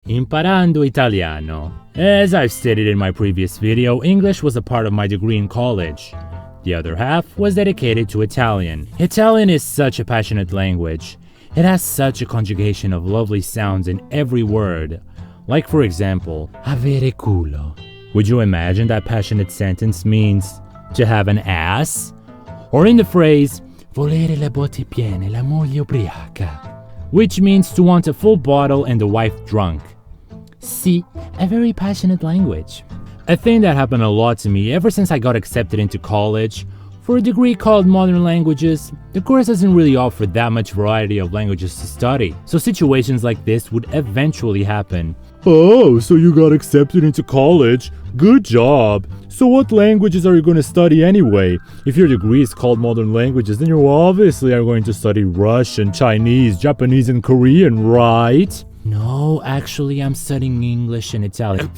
Imparando Italiano. As I've stated in my previous video, English was a part of my degree in college. The other half was dedicated to Italian. Italian is such a passionate language. It has such a conjugation of lovely sounds in every word. Like for example, avere culo. Would you imagine that passionate sentence means to have an ass? Or in the phrase, volere le botte piene, la moglie ubriaca, which means to want a full bottle and the wife drunk. See, a very passionate language. A thing that happened a lot to me ever since I got accepted into college. For a degree called Modern Languages, the course doesn't really offer that much variety of languages to study, so situations like this would eventually happen. Oh, so you got accepted into college? Good job! So what languages are you going to study anyway? If your degree is called Modern Languages, then you obviously are going to study Russian, Chinese, Japanese, and Korean, right? No, actually I'm studying English and Italian.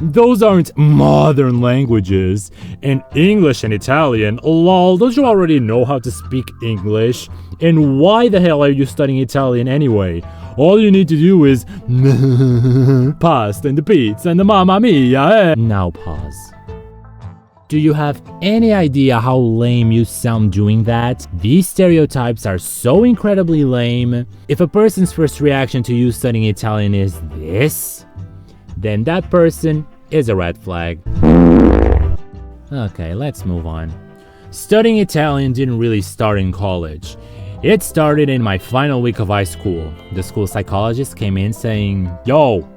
Those aren't modern languages. And English and Italian, lol, don't you already know how to speak English? And why the hell are you studying Italian anyway? All you need to do is pasta and the pizza and the mamma mia, eh? Now pause. Do you have any idea how lame you sound doing that? These stereotypes are so incredibly lame. If a person's first reaction to you studying Italian is this, then that person is a red flag. Okay, let's move on. Studying Italian didn't really start in college. It started in my final week of high school. The school psychologist came in saying, "Yo,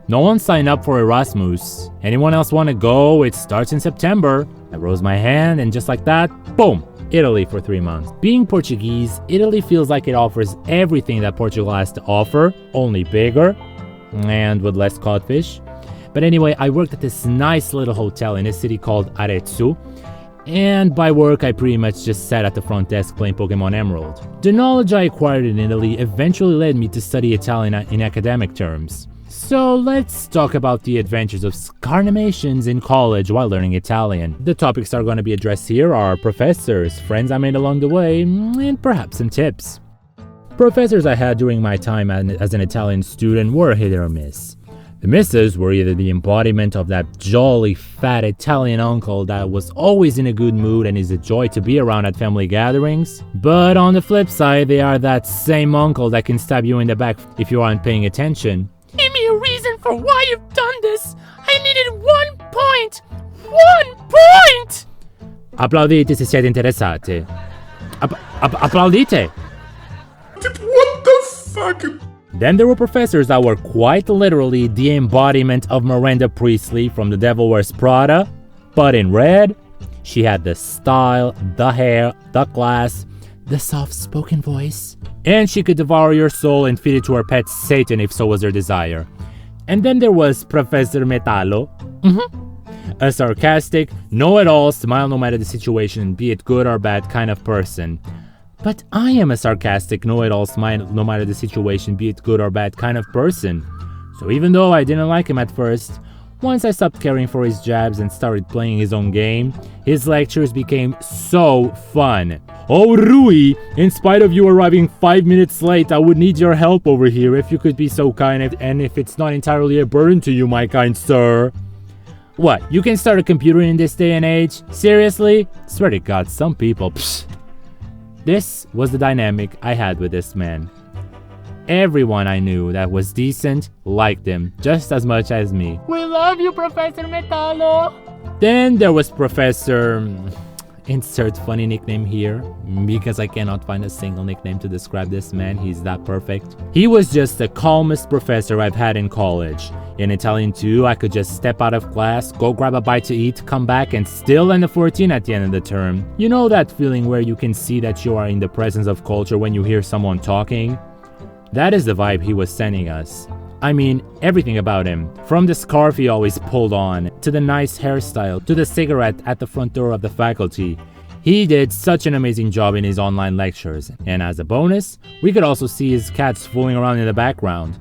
no one signed up for Erasmus. Anyone else want to go? It starts in September." I rose my hand and just like that, boom, Italy for 3 months. Being Portuguese, Italy feels like it offers everything that Portugal has to offer, only bigger and with less codfish. But anyway, I worked at this nice little hotel in a city called Arezzo, and by work I pretty much just sat at the front desk playing Pokemon Emerald. The knowledge I acquired in Italy eventually led me to study Italian in academic terms. So let's talk about the adventures of scarnimations in college while learning Italian. The topics are going to be addressed here are professors, friends I made along the way, and perhaps some tips. Professors I had during my time as an Italian student were hit or miss. The misses were either the embodiment of that jolly fat Italian uncle that was always in a good mood and is a joy to be around at family gatherings, but on the flip side they are that same uncle that can stab you in the back if you aren't paying attention. Give me a reason for why you've done this! I needed 1 point! 1 point! Applaudite se siete interessati. Applaudite! What the fuck? Then there were professors that were quite literally the embodiment of Miranda Priestley from The Devil Wears Prada, but in red. She had the style, the hair, the class, the soft-spoken voice, and she could devour your soul and feed it to her pet Satan if so was her desire. And then there was Professor Metallo, a sarcastic, know-it-all, smile no matter the situation, be it good or bad kind of person. But I am a sarcastic, know-it-all, smile no matter the situation, be it good or bad kind of person. So even though I didn't like him at first, once I stopped caring for his jabs and started playing his own game, his lectures became so fun. Oh Rui, in spite of you arriving 5 minutes late, I would need your help over here if you could be so kind and if it's not entirely a burden to you, my kind sir. What, you can start a computer in this day and age? Seriously? Swear to God, some people, psh. This was the dynamic I had with this man. Everyone I knew that was decent liked him just as much as me. We love you, Professor Metallo! Then there was Professor... insert funny nickname here, because I cannot find a single nickname to describe this man, he's that perfect. He was just the calmest professor I've had in college. In Italian too, I could just step out of class, go grab a bite to eat, come back and still land a 14 at the end of the term. You know that feeling where you can see that you are in the presence of culture when you hear someone talking? That is the vibe he was sending us. I mean, everything about him, from the scarf he always pulled on, to the nice hairstyle, to the cigarette at the front door of the faculty. He did such an amazing job in his online lectures, and as a bonus, we could also see his cats fooling around in the background.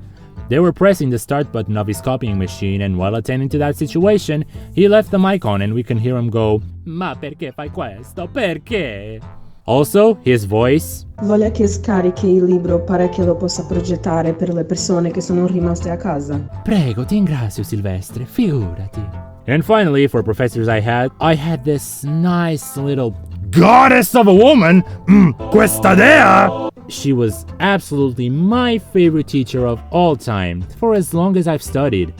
They were pressing the start button of his copying machine, and while attending to that situation, he left the mic on and we can hear him go, "Ma perché fai questo? Perché?" Also, his voice. Voglia che scarichi il libro para che lo possa progettare per le persone che sono rimaste a casa. Prego, ti ringrazio, Silvestre, figurati. And finally, for professors I had this nice little goddess of a woman, questa dea! She was absolutely my favorite teacher of all time, for as long as I've studied.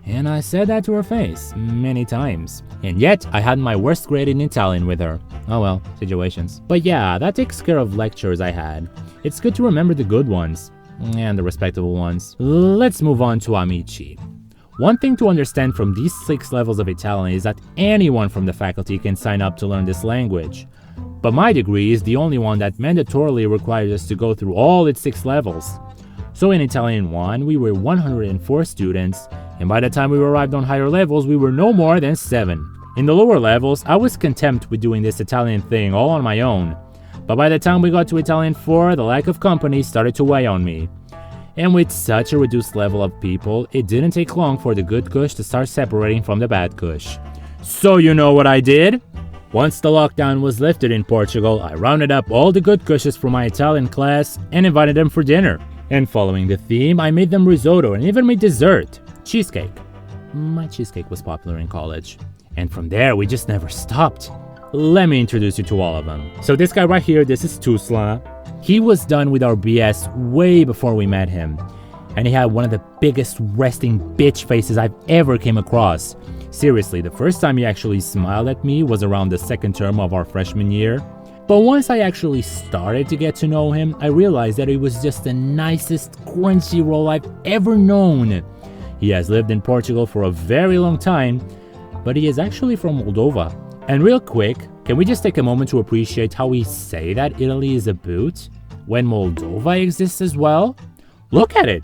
And I said that to her face, many times. And yet, I had my worst grade in Italian with her. Oh well, situations. But yeah, that takes care of lectures I had. It's good to remember the good ones, and the respectable ones. Let's move on to amici. One thing to understand from these 6 levels of Italian is that anyone from the faculty can sign up to learn this language. But my degree is the only one that mandatorily requires us to go through all its 6 levels. So in Italian 1, we were 104 students, and by the time we arrived on higher levels, we were no more than 7. In the lower levels, I was content with doing this Italian thing all on my own. But by the time we got to Italian 4, the lack of company started to weigh on me. And with such a reduced level of people, it didn't take long for the good kush to start separating from the bad kush. So you know what I did? Once the lockdown was lifted in Portugal, I rounded up all the good kushes from my Italian class and invited them for dinner. And following the theme, I made them risotto and even made dessert, cheesecake. My cheesecake was popular in college. And from there, we just never stopped. Let me introduce you to all of them. So this guy right here, this is Tusla. He was done with our BS way before we met him. And he had one of the biggest resting bitch faces I've ever came across. Seriously, the first time he actually smiled at me was around the 2nd term of our freshman year. But once I actually started to get to know him, I realized that he was just the nicest crunchy roll I've ever known. He has lived in Portugal for a very long time, but he is actually from Moldova. And real quick, can we just take a moment to appreciate how we say that Italy is a boot when Moldova exists as well? Look at it!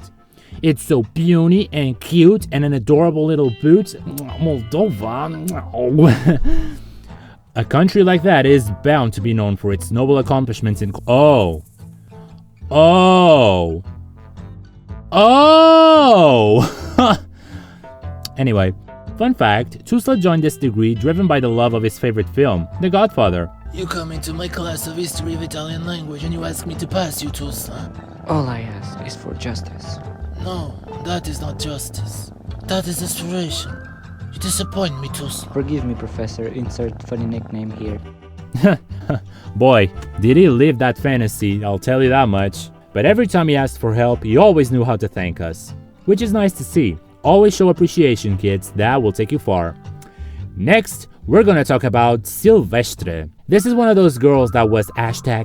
It's so puny and cute and an adorable little boot. Moldova. A country like that is bound to be known for its noble accomplishments in... Oh! Anyway, fun fact, Tusla joined this degree driven by the love of his favorite film, The Godfather. You come into my class of history of Italian language and you ask me to pass you, Tusla. All I ask is for justice. No, that is not justice. That is desperation. You disappoint me, Tusla. Forgive me, Professor. Insert funny nickname here. Boy, did he live that fantasy, I'll tell you that much. But every time he asked for help, he always knew how to thank us. Which is nice to see. Always show appreciation, kids. That will take you far. Next, we're gonna talk about Silvestre. This is one of those girls that was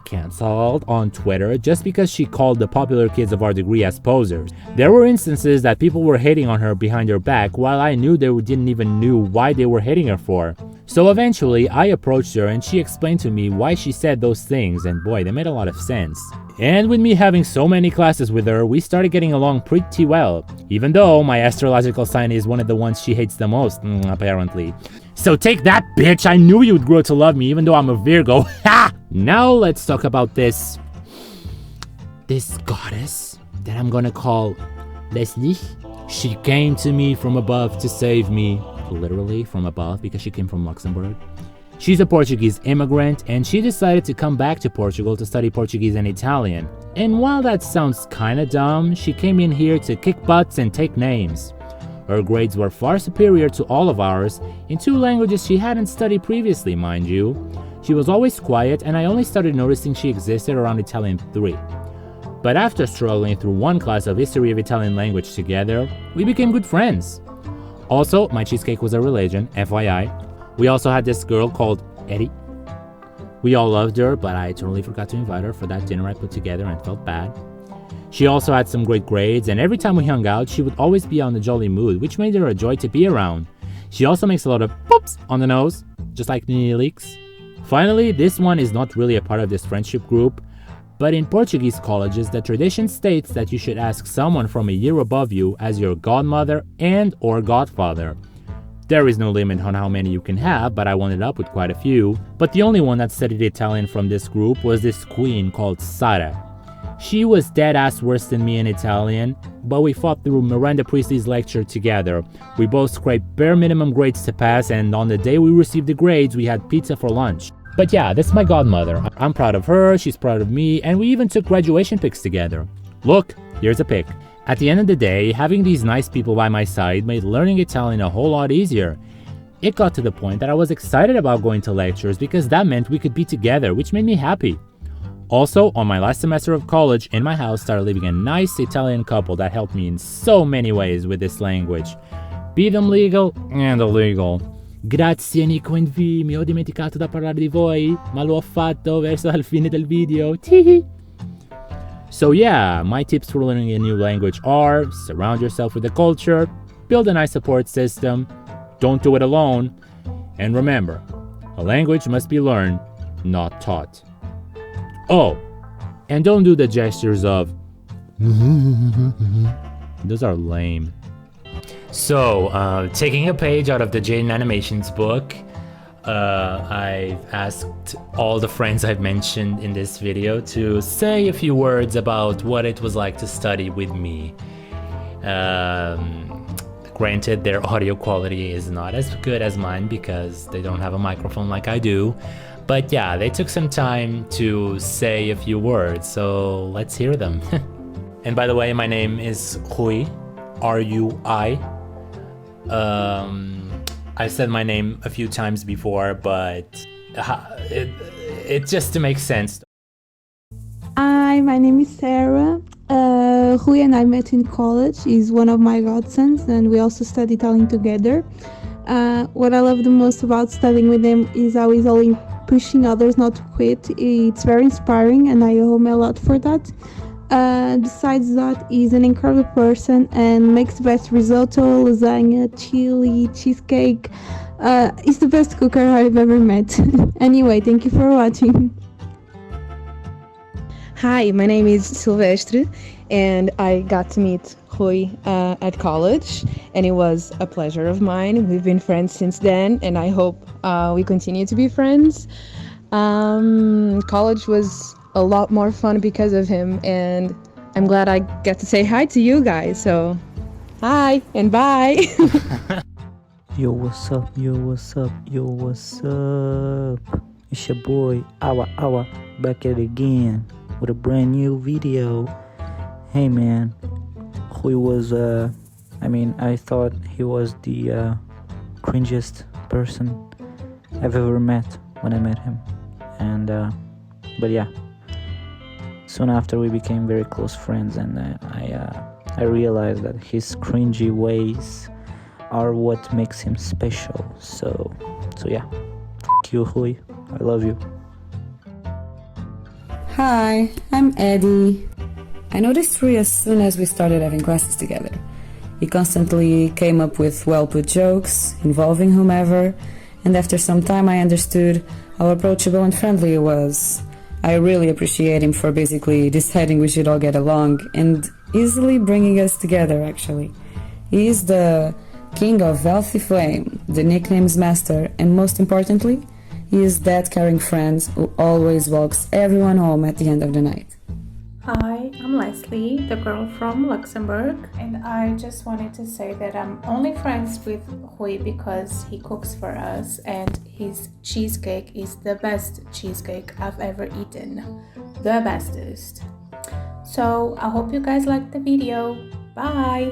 #cancelled on Twitter just because she called the popular kids of our degree as posers. There were instances that people were hating on her behind her back while I knew they didn't even know why they were hating her for. So eventually, I approached her and she explained to me why she said those things, and boy, they made a lot of sense. And with me having so many classes with her, we started getting along pretty well, even though my astrological sign is one of the ones she hates the most, apparently. So take that, bitch! I knew you would grow to love me even though I'm a Virgo. Ha! Now let's talk about this goddess that I'm gonna call Leslie. She came to me from above to save me. Literally from above, because she came from Luxembourg. She's a Portuguese immigrant and she decided to come back to Portugal to study Portuguese and Italian. And while that sounds kinda dumb, she came in here to kick butts and take names. Her grades were far superior to all of ours, in 2 languages she hadn't studied previously, mind you. She was always quiet and I only started noticing she existed around Italian 3. But after struggling through 1 class of history of Italian language together, we became good friends. Also, my cheesecake was a religion, FYI. We also had this girl called Eddie. We all loved her, but I totally forgot to invite her for that dinner I put together and felt bad. She also had some great grades, and every time we hung out, she would always be on a jolly mood, which made her a joy to be around. She also makes a lot of poops on the nose, just like Neelix. Finally, this one is not really a part of this friendship group, but in Portuguese colleges, the tradition states that you should ask someone from a year above you as your godmother and or godfather. There is no limit on how many you can have, but I wound up with quite a few. But the only one that studied Italian from this group was this queen called Sara. She was dead ass worse than me in Italian, but we fought through Miranda Priestley's lecture together. We both scraped bare minimum grades to pass, and on the day we received the grades, we had pizza for lunch. But yeah, that's my godmother. I'm proud of her, she's proud of me, and we even took graduation pics together. Look, here's a pic. At the end of the day, having these nice people by my side made learning Italian a whole lot easier. It got to the point that I was excited about going to lectures because that meant we could be together, which made me happy. Also, on my last semester of college, in my house started living a nice Italian couple that helped me in so many ways with this language. Be them legal and illegal. Grazie Nico and V, mi ho dimenticato da parlare di voi, ma lo ho fatto verso la fine del video. So yeah, my tips for learning a new language are: surround yourself with the culture, build a nice support system, don't do it alone, and remember, a language must be learned, not taught. Oh, and don't do the gestures of those are lame. So, taking a page out of the Jaden Animations book, I've asked all the friends I've mentioned in this video to say a few words about what it was like to study with me. Granted, their audio quality is not as good as mine because they don't have a microphone like I do. But yeah, they took some time to say a few words, so let's hear them. And by the way, my name is Rui, R-U-I. I've said my name a few times before, but it's just to make sense. Hi, my name is Sarah. Rui and I met in college. He's one of my godsons, and we also study Italian together. What I love the most about studying with him is how he's always pushing others not to quit. It's very inspiring, and I owe him a lot for that. Besides that, he's an incredible person and makes the best risotto, lasagna, chili, cheesecake. He's the best cooker I've ever met. Anyway, thank you for watching. Hi, my name is Silvestre, and I got to meet Rui at college, and it was a pleasure of mine. We've been friends since then, and I hope we continue to be friends. College was a lot more fun because of him, and I'm glad I get to say hi to you guys. So, hi and bye. Yo, what's up? Yo, what's up? Yo, what's up? It's your boy, Awa, back at it again with a brand new video. Hey man, Rui was, I thought he was the cringiest person I've ever met when I met him. And, but yeah, soon after we became very close friends, and I realized that his cringy ways are what makes him special. So yeah, f*** you, Rui. I love you. Hi, I'm Eddie. I noticed Rui as soon as we started having classes together. He constantly came up with well-put jokes, involving whomever, and after some time I understood how approachable and friendly he was. I really appreciate him for basically deciding we should all get along and easily bringing us together, actually. He is the king of Wealthy Flame, the nicknames master, and most importantly, he is that caring friend who always walks everyone home at the end of the night. Hi, I'm Leslie, the girl from Luxembourg, and I just wanted to say that I'm only friends with Rui because he cooks for us and his cheesecake is the best cheesecake I've ever eaten. The bestest. So I hope you guys liked the video. Bye!